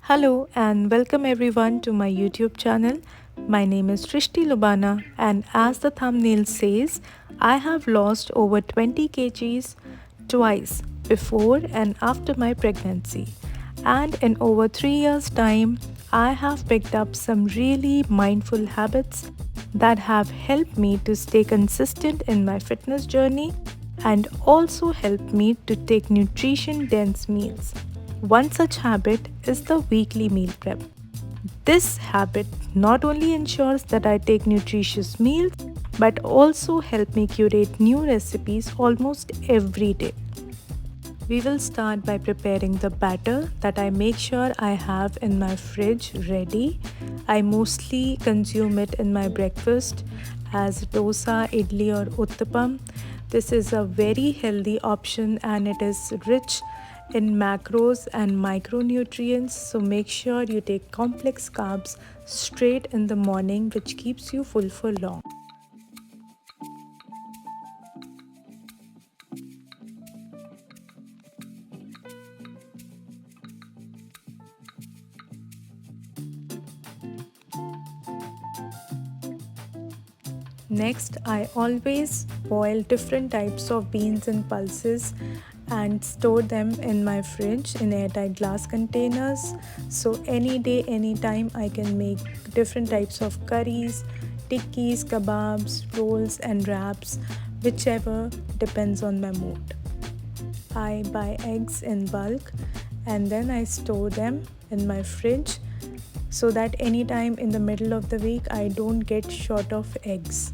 Hello and welcome everyone to my YouTube channel. My name is Srishti Lubana, and as the thumbnail says, I have lost over 20 kgs twice before and after my pregnancy. And in over 3 years' time, I have picked up some really mindful habits that have helped me to stay consistent in my fitness journey and also helped me to take nutrition dense meals. One such habit is the weekly meal prep. This habit not only ensures that I take nutritious meals but also help me curate new recipes almost every day. We will start by preparing the batter that I make sure I have in my fridge ready. I mostly consume it in my breakfast as dosa, idli or uttapam. This is a very healthy option and it is rich in macros and micronutrients, so make sure you take complex carbs straight in the morning, which keeps you full for long. Next, I always boil different types of beans and pulses and store them in my fridge in airtight glass containers. So, any day, anytime, I can make different types of curries, tikkis, kebabs, rolls, and wraps, whichever depends on my mood. I buy eggs in bulk and then I store them in my fridge so that anytime in the middle of the week I don't get short of eggs.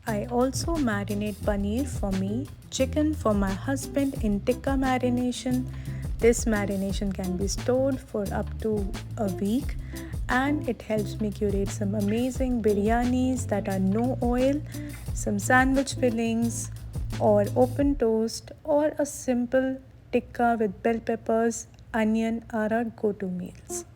I also marinate paneer for me, chicken for my husband in tikka marination. This marination can be stored for up to a week and it helps me curate some amazing biryanis that are no oil, some sandwich fillings, or open toast, or a simple tikka with bell peppers, onion are our go to meals.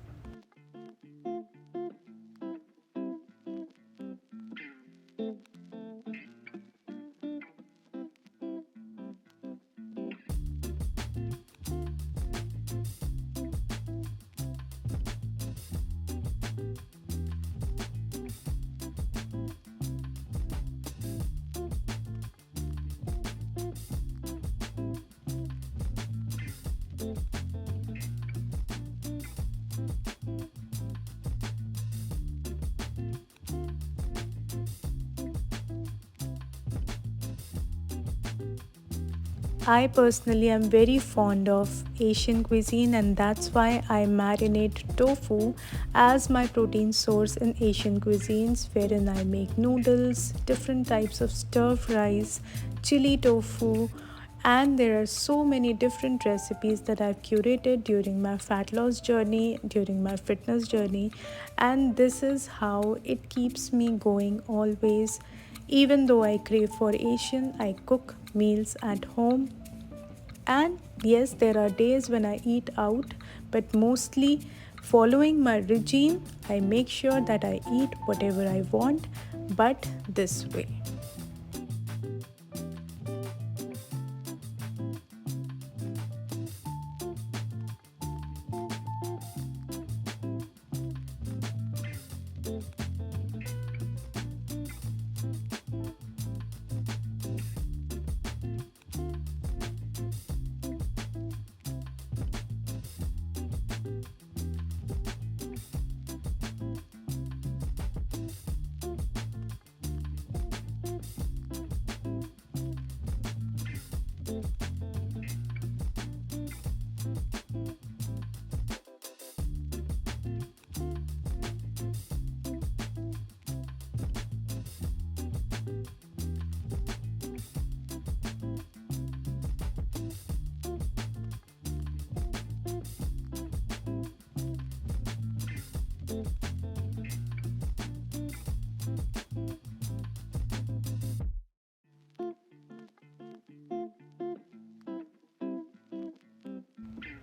I personally am very fond of Asian cuisine, and that's why I marinate tofu as my protein source in Asian cuisines, wherein I make noodles, different types of stir fries, chili tofu, and there are so many different recipes that I've curated during my fat loss journey, during my fitness journey, and this is how it keeps me going always. Even though I crave for Asian, I cook meals at home. And yes, there are days when I eat out, but mostly following my regime, I make sure that I eat whatever I want, but this way.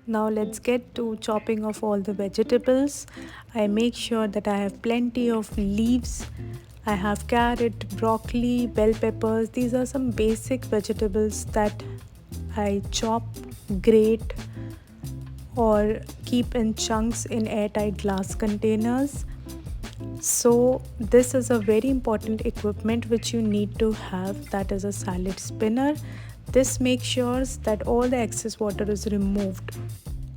Now let's get to chopping of all the vegetables. I make sure that I have plenty of leaves. I have carrot, broccoli, bell peppers. These are some basic vegetables that I chop, grate, or keep in chunks in airtight glass containers. So this is a very important equipment which you need to have, that is a salad spinner. This makes sure that all the excess water is removed.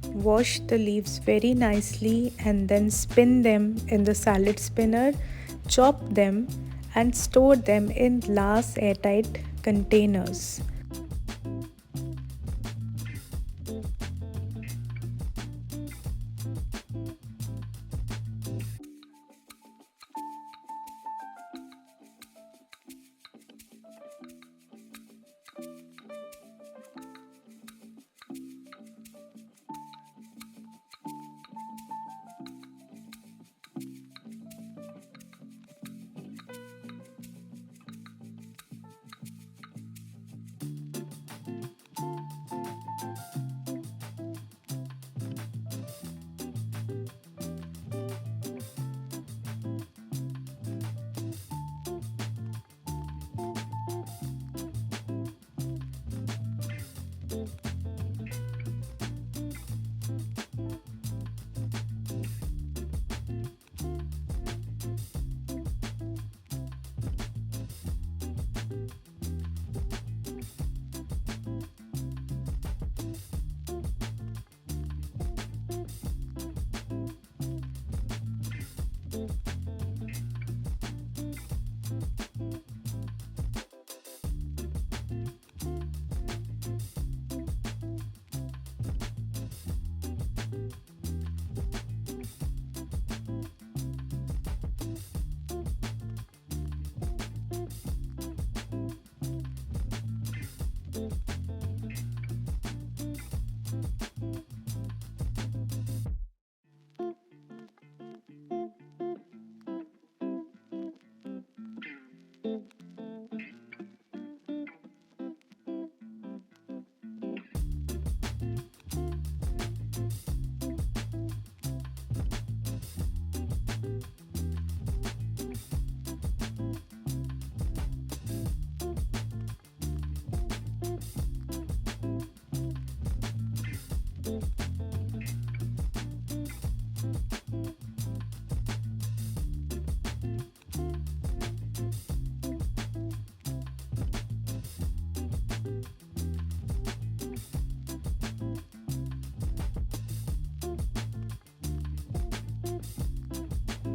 Wash the leaves very nicely and then spin them in the salad spinner, chop them and store them in glass airtight containers.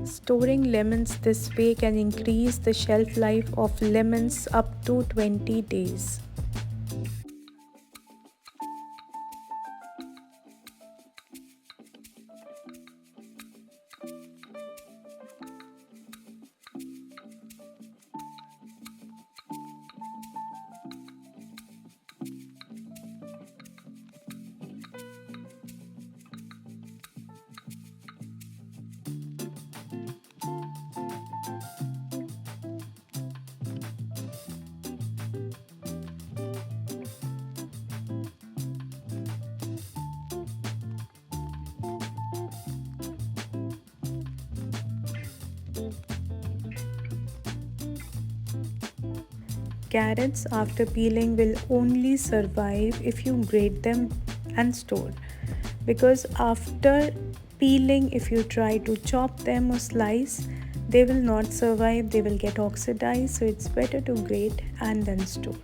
Storing lemons this way can increase the shelf life of lemons up to 20 days. Carrots after peeling will only survive if you grate them and store, because after peeling, if you try to chop them or slice, they will not survive, they will get oxidized. So it's better to grate and then store.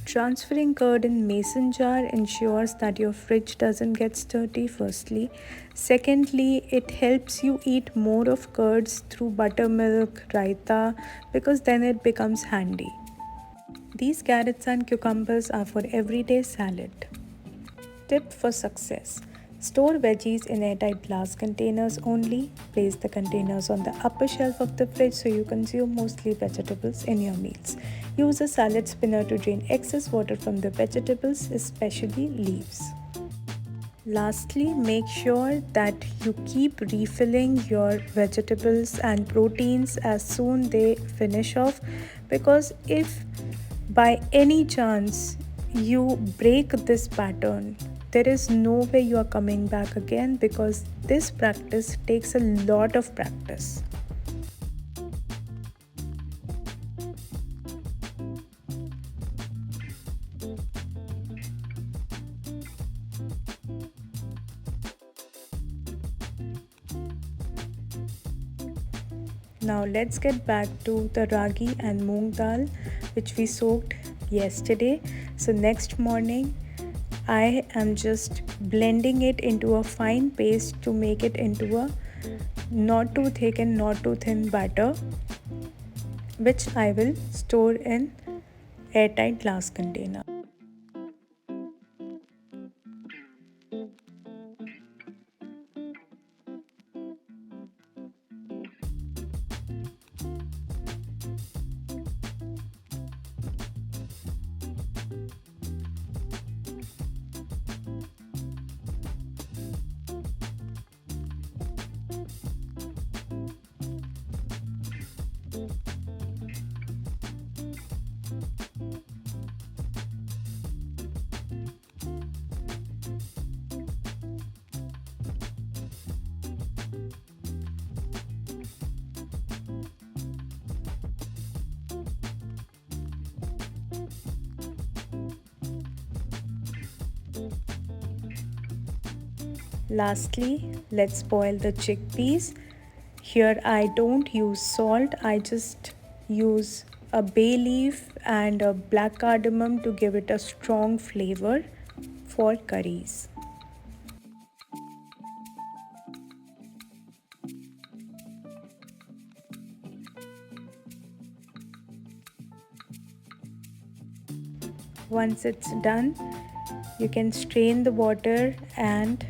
Transferring curd in mason jar ensures that your fridge doesn't get dirty firstly. Secondly, it helps you eat more of curds through buttermilk, raita, because then it becomes handy. These carrots and cucumbers are for everyday salad. Tip for success. Store veggies in airtight glass containers only. Place the containers on the upper shelf of the fridge so you consume mostly vegetables in your meals. Use a salad spinner to drain excess water from the vegetables, especially leaves. Lastly, make sure that you keep refilling your vegetables and proteins as soon they finish off, because if by any chance you break this pattern, there is no way you are coming back again, because this practice takes a lot of practice. Now let's get back to the ragi and moong dal which we soaked yesterday. So next morning I am just blending it into a fine paste to make it into a not too thick and not too thin batter, which I will store in airtight glass container. Lastly, let's boil the chickpeas. Here I don't use salt, I just use a bay leaf and a black cardamom to give it a strong flavor for curries. Once it's done, you can strain the water, and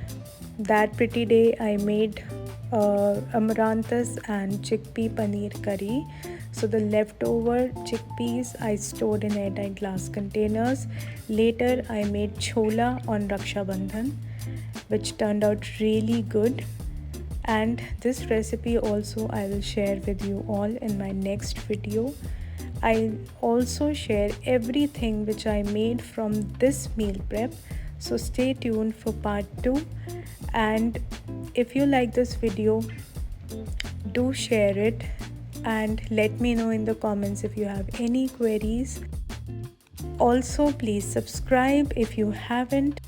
that pretty day I made amaranthus and chickpea paneer curry. So the leftover chickpeas I stored in airtight glass containers. Later I made chola on Raksha Bandhan, which turned out really good. And this recipe also I will share with you all in my next video. I'll also share everything which I made from this meal prep. So stay tuned for part 2. And if you like this video, do share it and let me know in the comments if you have any queries. Also, please subscribe if you haven't,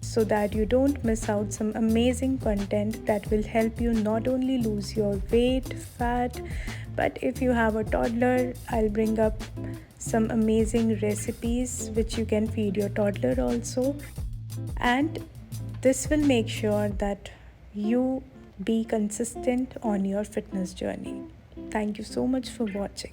so that you don't miss out some amazing content that will help you not only lose your weight, fat, but if you have a toddler, I'll bring up some amazing recipes which you can feed your toddler also. And this will make sure that you be consistent on your fitness journey. Thank you so much for watching.